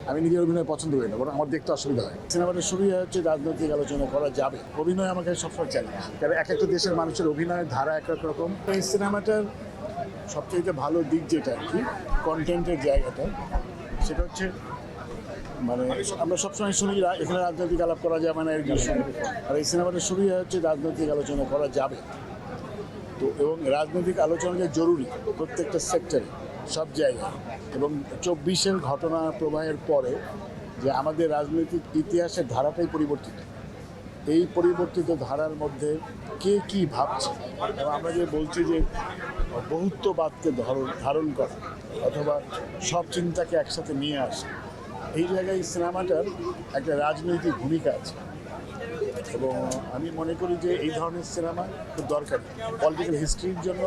আমি নিজের অভিনয় পছন্দ করি না, বরং আমার দেখতে অসুবিধা হয়। সিনেমাটা শুরুই হচ্ছে রাজনৈতিক আলোচনা করা যাবে। অভিনয় আমাকে সবসময় চ্যালেঞ্জ, কারণ এক একটা দেশের মানুষের অভিনয়ের ধারা এক এক রকম। এই সিনেমাটার সবচেয়ে ভালো দিক যেটা আর কি, কন্টেন্টের জায়গাটা, সেটা হচ্ছে মানে আমরা সবসময় শুনি এখানে রাজনৈতিক আলাপ করা যাবে না, এরকম। আর এই সিনেমাটা শুরুই হচ্ছে রাজনৈতিক আলোচনা করা যাবে। তো এবং রাজনৈতিক আলোচনা যে জরুরি প্রত্যেকটা সেক্টরে, সব জায়গায়। এবং 24-এর ঘটনা প্রবাহের পরে যে আমাদের রাজনৈতিক ইতিহাসের ধারাটাই পরিবর্তিত। এই পরিবর্তিত ধারার মধ্যে কে কী ভাবছে, এবং আমরা যে বলছি যে বহুত্ববাদকে ধারণ করা অথবা সব চিন্তাকে একসাথে নিয়ে আসা, এই জায়গায় সিনেমাটার একটা রাজনৈতিক ভূমিকা আছে। এবং আমি মনে করি যে এই ধরনের সিনেমা খুব দরকারি। পলিটিক্যাল হিস্ট্রির জন্য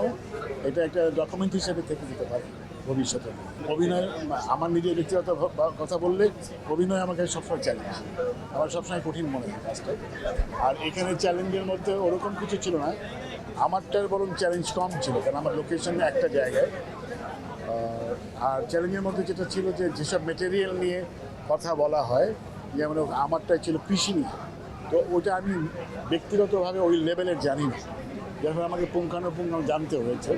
এটা একটা ডকুমেন্ট হিসেবে থেকে যেতে পারে ভবিষ্যতে। অভিনয়, আমার নিজের ব্যক্তিগত কথা বললে, অভিনয় আমাকে সবসময় চ্যালেঞ্জ, আমার সবসময় কঠিন মনে হয় কাজটা। আর এখানে চ্যালেঞ্জের মধ্যে ওরকম কিছু ছিল না, আমারটার বরং চ্যালেঞ্জ কম ছিল, কারণ আমার লোকেশন একটা জায়গায়। আর চ্যালেঞ্জের মধ্যে যেটা ছিল যে যেসব মেটেরিয়াল নিয়ে কথা বলা হয়, যেমন আমারটাই ছিল কৃষি নিয়ে। তো ওটা আমি ব্যক্তিগতভাবে ওই লেভেলের জানি না, যার ফলে আমাকে পুঙ্খানুপুঙ্খ জানতে হয়েছে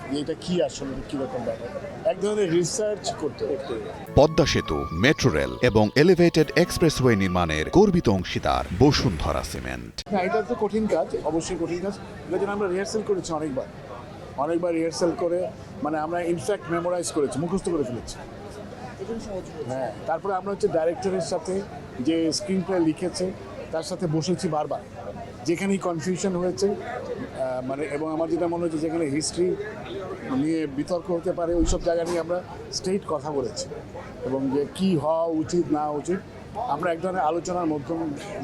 যে এটা কী আসলে কীরকম ব্যাপার, এক ধরনের রিসার্চ করতে হতো। পদ্মা সেতু, মেট্রো রেল এবং এলিভেটেড এক্সপ্রেসওয়ে নির্মাণের গর্বিত অংশীদার বসুন্ধরা সিমেন্ট। না, এটা তো কঠিন কাজ, অবশ্যই কঠিন কাজ। এটার জন্য আমরা রিহার্সাল করেছি অনেকবার রিহার্সাল করে, মানে আমরা ইনফ্যাক্ট মেমোরাইজ করেছি, মুখস্থ করে ফেলেছি। হ্যাঁ, তারপরে আমরা হচ্ছে ডাইরেক্টরের সাথে যে স্ক্রিন প্লে লিখেছে তার সাথে বসেছি বারবার, যেখানেই কনফিউশন হয়েছে, মানে এবং আমার যেটা মনে হচ্ছে যেখানে হিস্ট্রি নিয়ে বিতর্ক হতে পারে, ওই সব জায়গা নিয়ে আমরা স্ট্রেইট কথা বলেছি। এবং যে কী হওয়া উচিত না উচিত আমরা এক ধরনের আলোচনার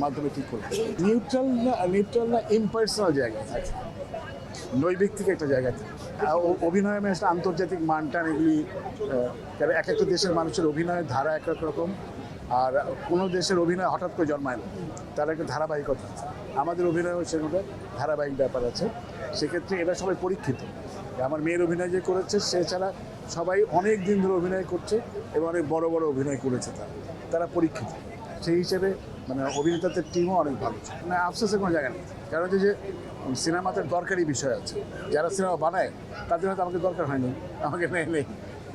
মাধ্যমে ঠিক করি। নিউট্রাল না ইমপার্সোনাল জায়গায় থাকে, নৈবিত্তিক একটা জায়গাতে। অভিনয় মানে একটা আন্তর্জাতিক মানটান, এগুলি কারণ এক একটা দেশের মানুষের অভিনয়ের ধারা এক এক রকম। আর কোনো দেশের অভিনয় হঠাৎ করে জন্মায় না, তার একটা ধারাবাহিকতা আছে। আমাদের অভিনয় সেগুলো ধারাবাহিক ব্যাপার আছে। সেক্ষেত্রে এরা সবাই পরীক্ষিত। আমার মেয়ের অভিনয় যে করেছে, সে ছাড়া সবাই অনেক দিন ধরে অভিনয় করছে এবং অনেক বড় বড় অভিনয় করেছে, তারা পরীক্ষিত। সেই হিসেবে মানে অভিনেতাদের টিমও অনেক ভালো। মানে আফসোসের কোনো জায়গা নেই, কারণ হচ্ছে যে সিনেমাতে দরকারি বিষয় আছে। যারা সিনেমা বানায় তাদের হয়তো আমাকে দরকার হয়নি, আমাকে নেই।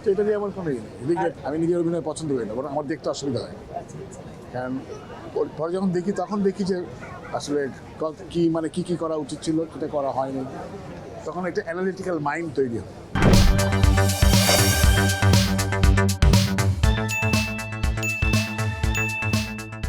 তো এটা দিয়ে আমার কোনো ইয়ে নেই। আমি নিজের অভিনয় পছন্দ করি না, বরং আমার দেখতে অসুবিধা হয়। কারণ পরে যখন দেখি তখন দেখি যে আসলে কী কী করা উচিত ছিল, সেটা করা হয়নি। তখন একটা অ্যানালিটিক্যাল মাইন্ড তৈরি হয়।